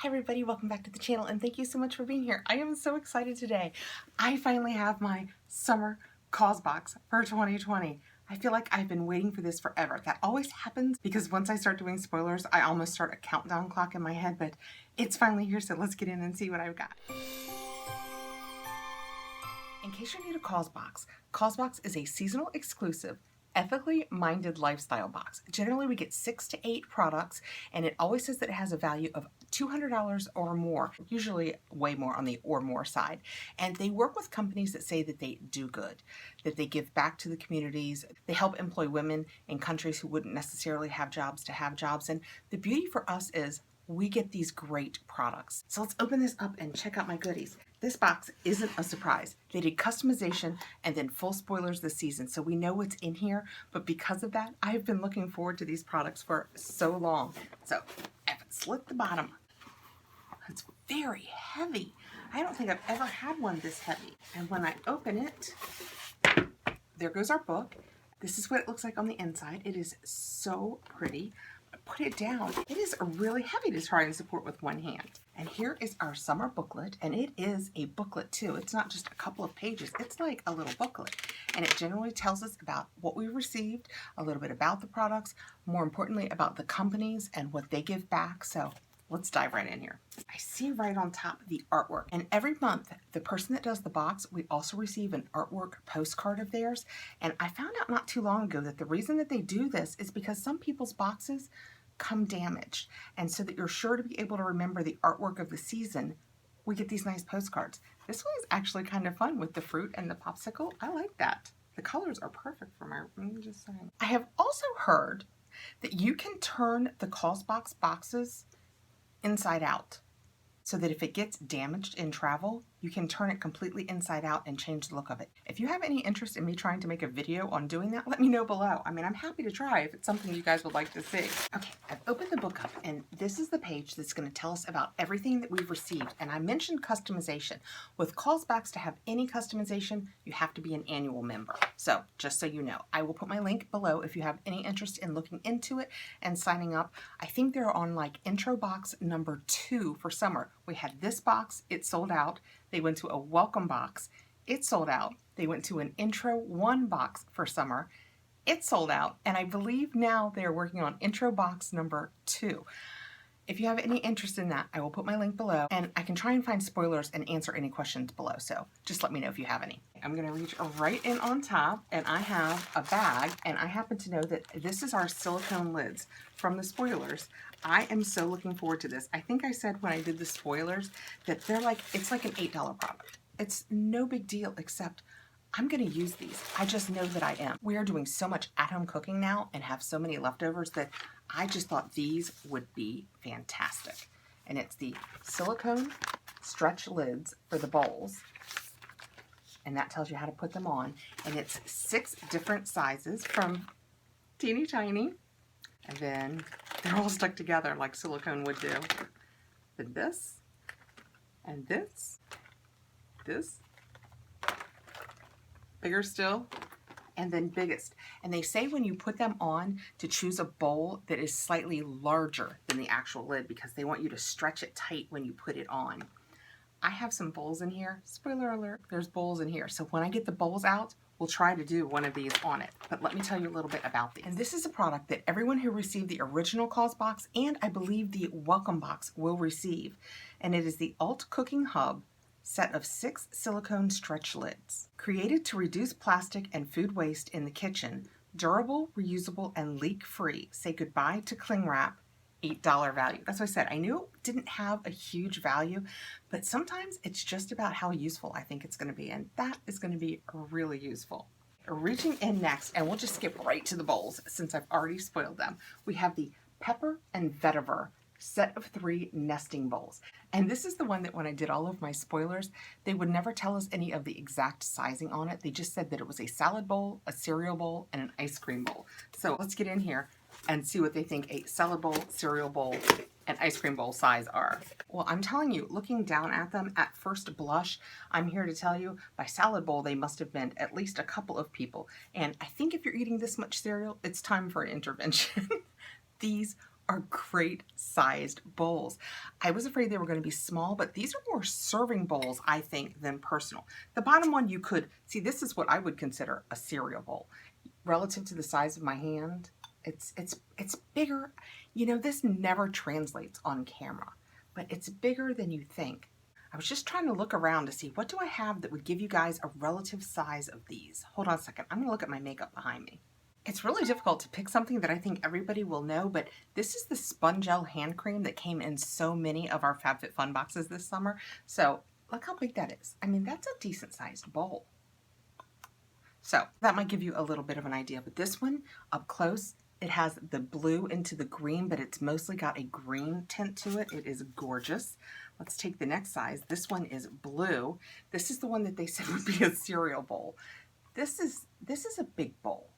Hi everybody, welcome back to the channel and thank you so much for being here. I am so excited today. I finally have my summer Causebox for 2020. I feel like I've been waiting for this forever. That always happens because once I start doing spoilers, I almost start a countdown clock in my head, but it's finally here, so let's get in and see what I've got. In case you're new to Causebox, Causebox is a seasonal exclusive ethically minded lifestyle box. Generally we get 6 to 8 products and it always says that it has a value of $200 or more, usually way more on the or more side. And they work with companies that say that they do good, that they give back to the communities, they help employ women in countries who wouldn't necessarily have jobs to have jobs. And the beauty for us is we get these great products. So let's open this up and check out my goodies. This box isn't a surprise. They did customization and then full spoilers this season, so we know what's in here, but because of that, I've been looking forward to these products for so long. So I've slit the bottom. It's very heavy. I don't think I've ever had one this heavy. And when I open it, there goes our book. This is what it looks like on the inside. It is so pretty. Put it down. It is really heavy to try and support with one hand. And here is our summer booklet, and it is a booklet too. It's not just a couple of pages. It's like a little booklet, and it generally tells us about what we received, a little bit about the products, more importantly about the companies and what they give back. So let's dive right in here. I see right on top the artwork, and every month the person that does the box, we also receive an artwork postcard of theirs. And I found out not too long ago that the reason that they do this is because some people's boxes come damaged, and so that you're sure to be able to remember the artwork of the season, we get these nice postcards. This one is actually kind of fun with the fruit and the popsicle. I like that. The colors are perfect for my room, just saying. I have also heard that you can turn the Causebox boxes inside out, so that if it gets damaged in travel, you can turn it completely inside out and change the look of it. If you have any interest in me trying to make a video on doing that, let me know below. I mean, I'm happy to try if it's something you guys would like to see. Okay, I've opened the book up, and this is the page that's going to tell us about everything that we've received. And I mentioned customization. With Causebox, to have any customization, you have to be an annual member. So just so you know, I will put my link below if you have any interest in looking into it and signing up. I think they're on like intro box number 2 for summer. We had this box, it sold out. They went to a welcome box, it sold out. They went to an intro 1 box for summer, it sold out. And I believe now they're working on intro box number 2. If you have any interest in that, I will put my link below, and I can try and find spoilers and answer any questions below. So just let me know if you have any. I'm gonna reach right in on top, and I have a bag, and I happen to know that this is our silicone lids from the spoilers. I am so looking forward to this. I think I said when I did the spoilers that they're like, it's like an $8 product. It's no big deal, except I'm gonna use these. I just know that I am. We are doing so much at-home cooking now and have so many leftovers that I just thought these would be fantastic. And it's the silicone stretch lids for the bowls. And that tells you how to put them on. And it's 6 different sizes from teeny tiny. And then they're all stuck together like silicone would do. Then this, and this, bigger still, and then biggest. And they say when you put them on to choose a bowl that is slightly larger than the actual lid because they want you to stretch it tight when you put it on. I have some bowls in here. Spoiler alert, there's bowls in here. So when I get the bowls out, we'll try to do one of these on it. But let me tell you a little bit about these. And this is a product that everyone who received the original Causebox and I believe the welcome box will receive. And it is the Alt Cooking Hub set of 6 silicone stretch lids. Created to reduce plastic and food waste in the kitchen, durable, reusable, and leak-free. Say goodbye to cling wrap. $8 value. That's what I said. I knew it didn't have a huge value, but sometimes it's just about how useful I think it's going to be, and that is going to be really useful. Reaching in next, and we'll just skip right to the bowls since I've already spoiled them. We have the Pepper and Vetiver set of 3 nesting bowls. And this is the one that when I did all of my spoilers, they would never tell us any of the exact sizing on it. They just said that it was a salad bowl, a cereal bowl, and an ice cream bowl. So let's get in here and see what they think a salad bowl, cereal bowl, and ice cream bowl size are. Well, I'm telling you, looking down at them at first blush, I'm here to tell you, by salad bowl, they must have been at least a couple of people. And I think if you're eating this much cereal, it's time for an intervention. These are great sized bowls. I was afraid they were going to be small, but these are more serving bowls, I think, than personal. The bottom one you could see, this is what I would consider a cereal bowl. Relative to the size of my hand, it's bigger. You know, this never translates on camera, but it's bigger than you think. I was just trying to look around to see what do I have that would give you guys a relative size of these. Hold on a second. I'm gonna look at my makeup behind me. It's really difficult to pick something that I think everybody will know, but this is the Spongel hand cream that came in so many of our FabFitFun boxes this summer. So look how big that is. I mean, that's a decent sized bowl. So that might give you a little bit of an idea, but this one up close, it has the blue into the green, but it's mostly got a green tint to it. It is gorgeous. Let's take the next size. This one is blue. This is the one that they said would be a cereal bowl. This is a big bowl.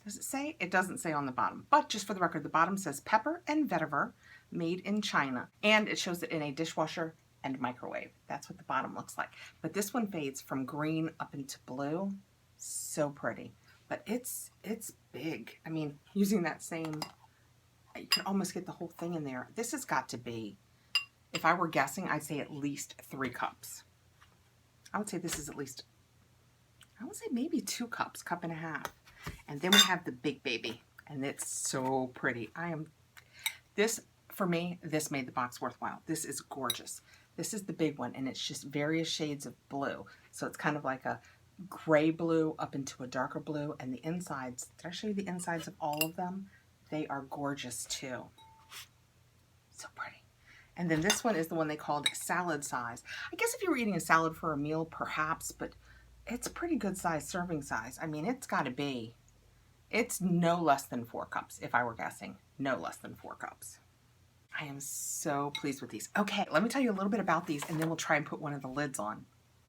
Does it say? It doesn't say on the bottom, but just for the record, the bottom says Pepper and Vetiver, made in China, and it shows it in a dishwasher and microwave. That's what the bottom looks like. But this one fades from green up into blue. So pretty, but it's big. I mean, using that same, you can almost get the whole thing in there. This has got to be, if I were guessing, I'd say at least 3 cups. I would say this is at least, I would say maybe 2 cups, cup and a half. And then we have the big baby, and it's so pretty. This, for me, this made the box worthwhile. This is gorgeous. This is the big one, and it's just various shades of blue. So it's kind of like a gray blue up into a darker blue, and the insides, did I show you the insides of all of them? They are gorgeous too. So pretty. And then this one is the one they called salad size. I guess if you were eating a salad for a meal, perhaps, but it's a pretty good size, serving size. I mean, it's got to be, it's no less than 4 cups, if I were guessing. No less than 4 cups. I am so pleased with these. Okay, let me tell you a little bit about these, and then we'll try and put one of the lids on.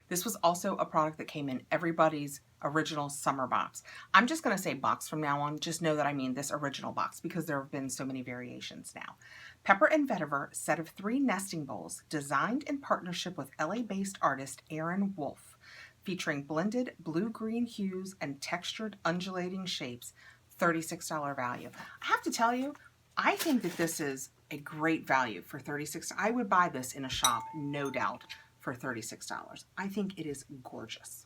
This was also a product that came in everybody's original summer box. I'm just going to say box from now on. Just know that I mean this original box because there have been so many variations now. Pepper and Vetiver set of 3 nesting bowls designed in partnership with LA-based artist Aaron Wolf, featuring blended blue-green hues and textured undulating shapes. $36 value. I have to tell you, I think that this is a great value for $36. I would buy this in a shop, no doubt, for $36. I think it is gorgeous.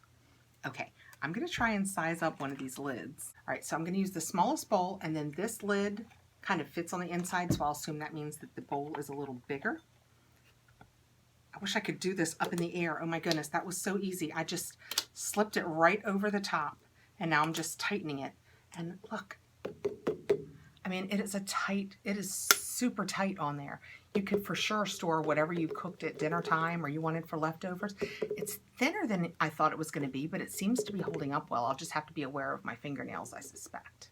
Okay, I'm going to try and size up one of these lids. All right, so I'm going to use the smallest bowl, and then this lid kind of fits on the inside, so I'll assume that means that the bowl is a little bigger. I wish I could do this up in the air. Oh my goodness, that was so easy. I just slipped it right over the top, and now I'm just tightening it. And look, I mean, it is super tight on there. You could for sure store whatever you cooked at dinner time or you wanted for leftovers. It's thinner than I thought it was going to be, but it seems to be holding up well. I'll just have to be aware of my fingernails, I suspect.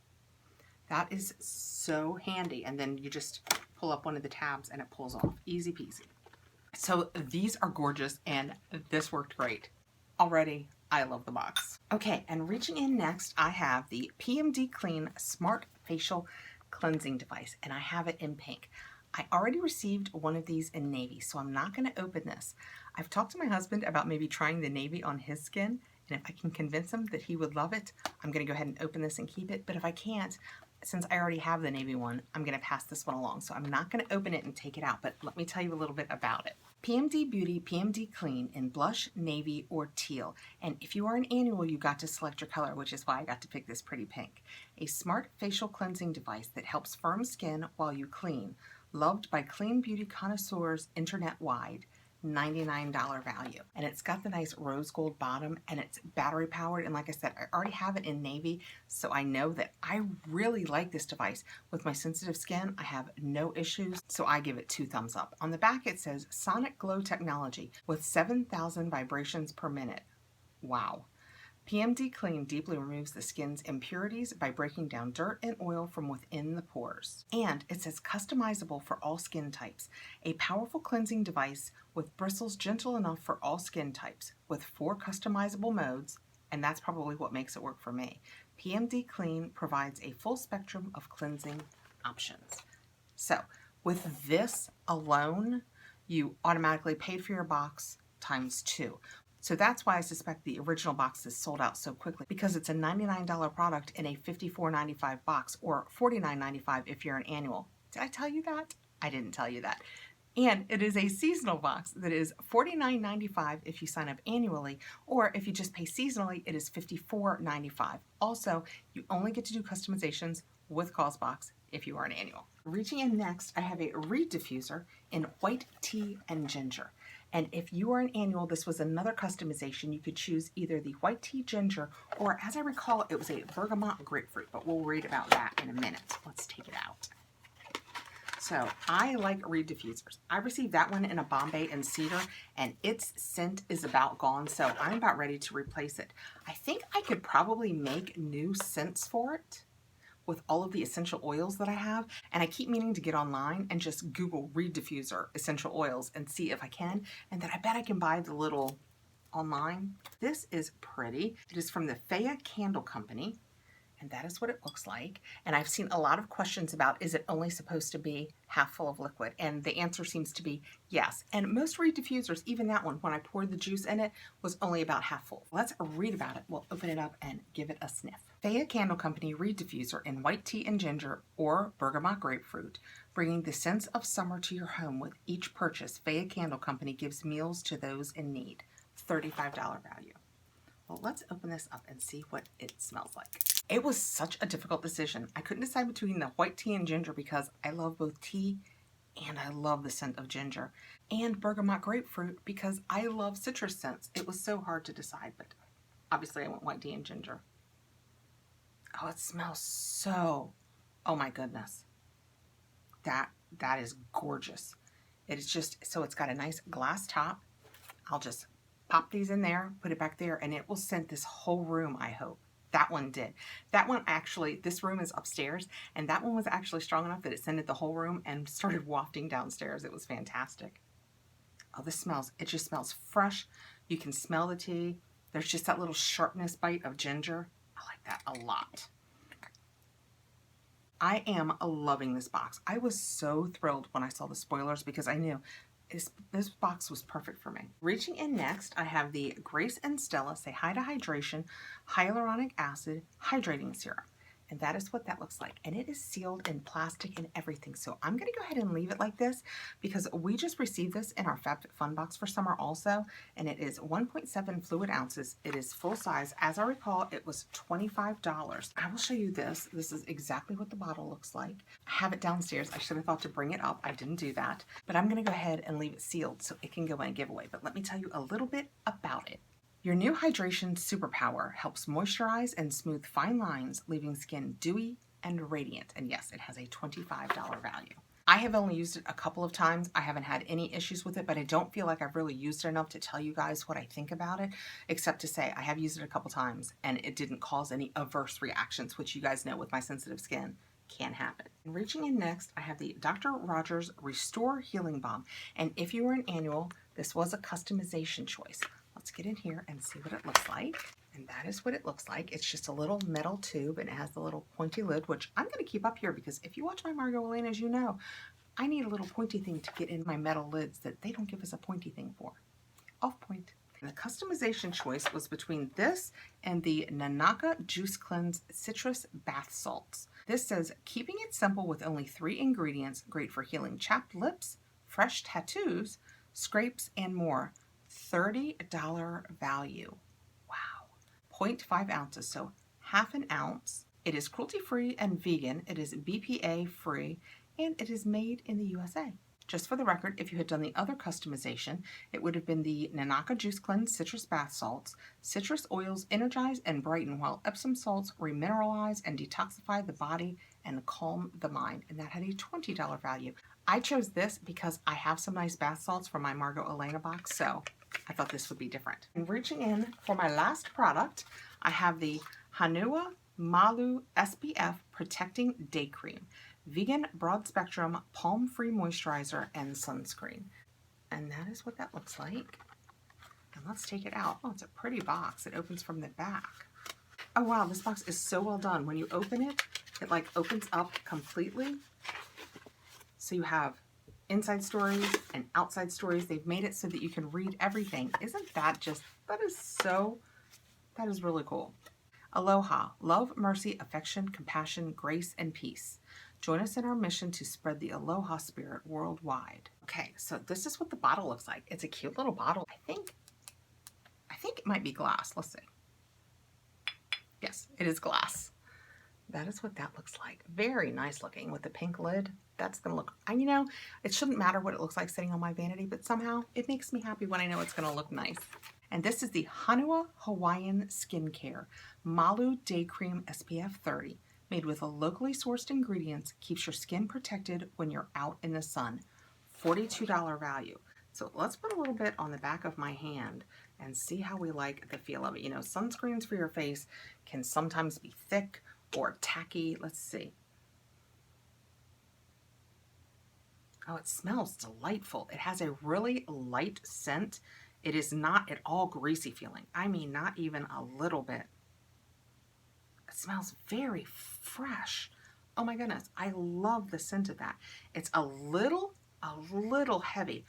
That is so handy. And then you just pull up one of the tabs and it pulls off. Easy peasy. So these are gorgeous and this worked great. Already, I love the box. Okay, and reaching in next, I have the PMD Clean Smart Facial Cleansing Device, and I have it in pink. I already received one of these in navy, so I'm not going to open this. I've talked to my husband about maybe trying the navy on his skin, and if I can convince him that he would love it, I'm going to go ahead and open this and keep it. But if I can't, since I already have the navy one, I'm going to pass this one along. So I'm not going to open it and take it out, but let me tell you a little bit about it. PMD Beauty PMD Clean in blush, navy, or teal. And if you are an annual, you got to select your color, which is why I got to pick this pretty pink. A smart facial cleansing device that helps firm skin while you clean. Loved by clean beauty connoisseurs internet-wide. $99 value. And it's got the nice rose gold bottom and it's battery powered. And like I said, I already have it in navy, so I know that I really like this device. With my sensitive skin, I have no issues, so I give it 2 thumbs up. On the back, it says Sonic Glow technology with 7,000 vibrations per minute. Wow. PMD Clean deeply removes the skin's impurities by breaking down dirt and oil from within the pores. And it says customizable for all skin types. A powerful cleansing device with bristles gentle enough for all skin types, with 4 customizable modes, and that's probably what makes it work for me. PMD Clean provides a full spectrum of cleansing options. So with this alone, you automatically paid for your box times 2. So that's why I suspect the original box is sold out so quickly, because it's a $99 product in a $54.95 box, or $49.95 if you're an annual. Did I tell you that? I didn't tell you that. And it is a seasonal box that is $49.95 if you sign up annually, or if you just pay seasonally, it is $54.95. Also, you only get to do customizations with Causebox if you are an annual. Reaching in next, I have a reed diffuser in white tea and ginger. And if you are an annual, this was another customization. You could choose either the white tea ginger, or as I recall, it was a bergamot grapefruit, but we'll read about that in a minute. Let's take it out. So I like reed diffusers. I received that one in a Bombay and Cedar, and its scent is about gone, so I'm about ready to replace it. I think I could probably make new scents for it with all of the essential oils that I have, and I keep meaning to get online and just Google reed diffuser essential oils and see if I can, and then I bet I can buy the little online. This is pretty. It is from the Faya Candle Company, and that is what it looks like. And I've seen a lot of questions about, is it only supposed to be half full of liquid? And the answer seems to be yes. And most reed diffusers, even that one, when I poured the juice in it, was only about half full. Let's read about it. We'll open it up and give it a sniff. Faya Candle Company reed diffuser in white tea and ginger or bergamot grapefruit, bringing the sense of summer to your home with each purchase. Faya Candle Company gives meals to those in need. $35 value. Well, let's open this up and see what it smells like. It was such a difficult decision. I couldn't decide between the white tea and ginger because I love both tea and I love the scent of ginger, and bergamot grapefruit because I love citrus scents. It was so hard to decide, but obviously I went white tea and ginger. Oh, it smells so, oh my goodness. That is gorgeous. It is just, so it's got a nice glass top. I'll just pop these in there, put it back there, and it will scent this whole room, I hope. That one did. That one actually, this room is upstairs, and that one was actually strong enough that it scented the whole room and started wafting downstairs. It was fantastic. Oh, this smells, it just smells fresh. You can smell the tea. There's just that little sharpness bite of ginger. I like that a lot. I am loving this box. I was so thrilled when I saw the spoilers because I knew this box was perfect for me. Reaching in next, I have the Grace and Stella Say Hi to Hydration Hyaluronic Acid Hydrating Serum. And that is what that looks like. And it is sealed in plastic and everything. So I'm going to go ahead and leave it like this because we just received this in our FabFitFun box for summer also. And it is 1.7 fluid ounces. It is full size. As I recall, it was $25. I will show you this. This is exactly what the bottle looks like. I have it downstairs. I should have thought to bring it up. I didn't do that. But I'm going to go ahead and leave it sealed so it can go in a giveaway. But let me tell you a little bit about it. Your new hydration superpower helps moisturize and smooth fine lines, leaving skin dewy and radiant. And yes, it has a $25 value. I have only used it a couple of times. I haven't had any issues with it, but I don't feel like I've really used it enough to tell you guys what I think about it, except to say I have used it a couple times and it didn't cause any adverse reactions, which you guys know with my sensitive skin can happen. And reaching in next, I have the Dr. Rogers Restore Healing Balm. And if you were an annual, this was a customization choice. Let's get in here and see what it looks like. And that is what it looks like. It's just a little metal tube and it has the little pointy lid, which I'm going to keep up here because if you watch my Margot Elaine, as you know, I need a little pointy thing to get in my metal lids that they don't give us a pointy thing for. Off point. And the customization choice was between this and the Nanaka Juice Cleanse Citrus Bath Salts. This says, keeping it simple with only 3 ingredients, great for healing chapped lips, fresh tattoos, scrapes, and more. $30 value. Wow. 0.5 ounces, so half an ounce. It is cruelty-free and vegan. It is BPA-free, and it is made in the USA. Just for the record, if you had done the other customization, it would have been the Nanaka Juice Cleanse Citrus Bath Salts. Citrus oils energize and brighten, while Epsom salts remineralize and detoxify the body and calm the mind. And that had a $20 value. I chose this because I have some nice bath salts from my Margot Elena box, so I thought this would be different. And reaching in for my last product, I have the Hanua Malu SPF Protecting Day Cream. Vegan broad spectrum palm free moisturizer and sunscreen. And that is what that looks like. And let's take it out. Oh, it's a pretty box. It opens from the back. Oh wow, this box is so well done. When you open it, it like opens up completely. So you have inside stories and outside stories. They've made it so that you can read everything. Isn't that just, that is really cool. Aloha, love, mercy, affection, compassion, grace, and peace. Join us in our mission to spread the Aloha spirit worldwide. Okay, so this is what the bottle looks like. It's a cute little bottle. I think it might be glass. Let's see. Yes, it is glass. That is what that looks like. Very nice looking with the pink lid. That's gonna look, you know, it shouldn't matter what it looks like sitting on my vanity, but somehow it makes me happy when I know it's gonna look nice. And this is the Hanua Hawaiian Skincare Malu Day Cream SPF 30. Made with locally sourced ingredients, keeps your skin protected when you're out in the sun. $42 value. So let's put a little bit on the back of my hand and see how we like the feel of it. You know, sunscreens for your face can sometimes be thick or tacky. Let's see. Oh, it smells delightful. It has a really light scent. It is not at all greasy feeling. I mean, not even a little bit. It smells very fresh. Oh my goodness, I love the scent of that. It's a little heavy,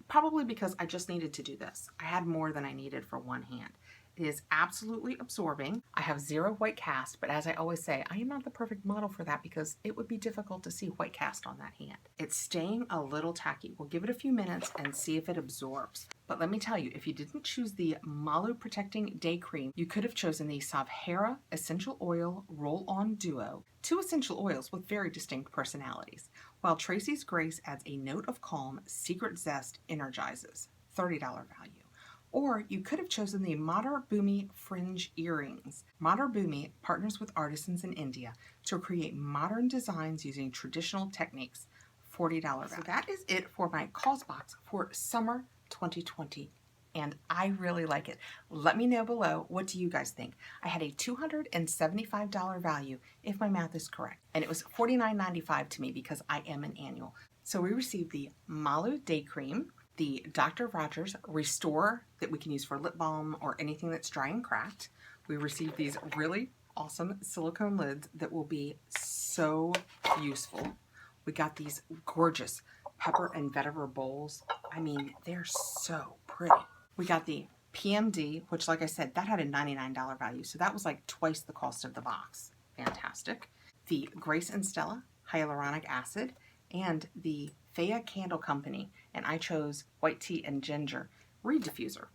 probably because I just needed to do this. I had more than I needed for one hand. It is absolutely absorbing. I have 0 white cast, but as I always say, I am not the perfect model for that because it would be difficult to see white cast on that hand. It's staying a little tacky. We'll give it a few minutes and see if it absorbs. But let me tell you, if you didn't choose the Malu Protecting Day Cream, you could have chosen the Savhera Essential Oil Roll-On Duo, 2 essential oils with very distinct personalities, while Tracy's Grace adds a note of calm, Secret Zest energizes, $30 value. Or you could have chosen the Madar Bhumi Fringe Earrings. Madar Bhumi partners with artisans in India to create modern designs using traditional techniques. $40 value. So that is it for my Causebox for summer 2020. And I really like it. Let me know below, what do you guys think? I had a $275 value, if my math is correct. And it was $49.95 to me because I am an annual. So we received the Malu Day Cream, the Dr. Rogers Restore that we can use for lip balm or anything that's dry and cracked. We received these really awesome silicone lids that will be so useful. We got these gorgeous pepper and vetiver bowls. I mean, they're so pretty. We got the PMD, which like I said, that had a $99 value. So that was like twice the cost of the box. Fantastic. The Grace and Stella Hyaluronic Acid and the Faya Candle Company, and I chose white tea and ginger reed diffuser.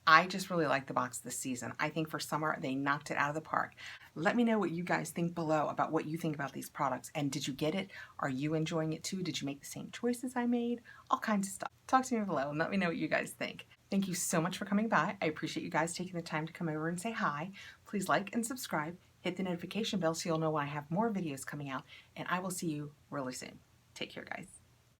I just really like the box this season. I think for summer, they knocked it out of the park. Let me know what you guys think below about what you think about these products. And did you get it? Are you enjoying it too? Did you make the same choices I made? All kinds of stuff. Talk to me below and let me know what you guys think. Thank you so much for coming by. I appreciate you guys taking the time to come over and say hi. Please like and subscribe. Hit the notification bell so you'll know when I have more videos coming out. And I will see you really soon. Take care, guys.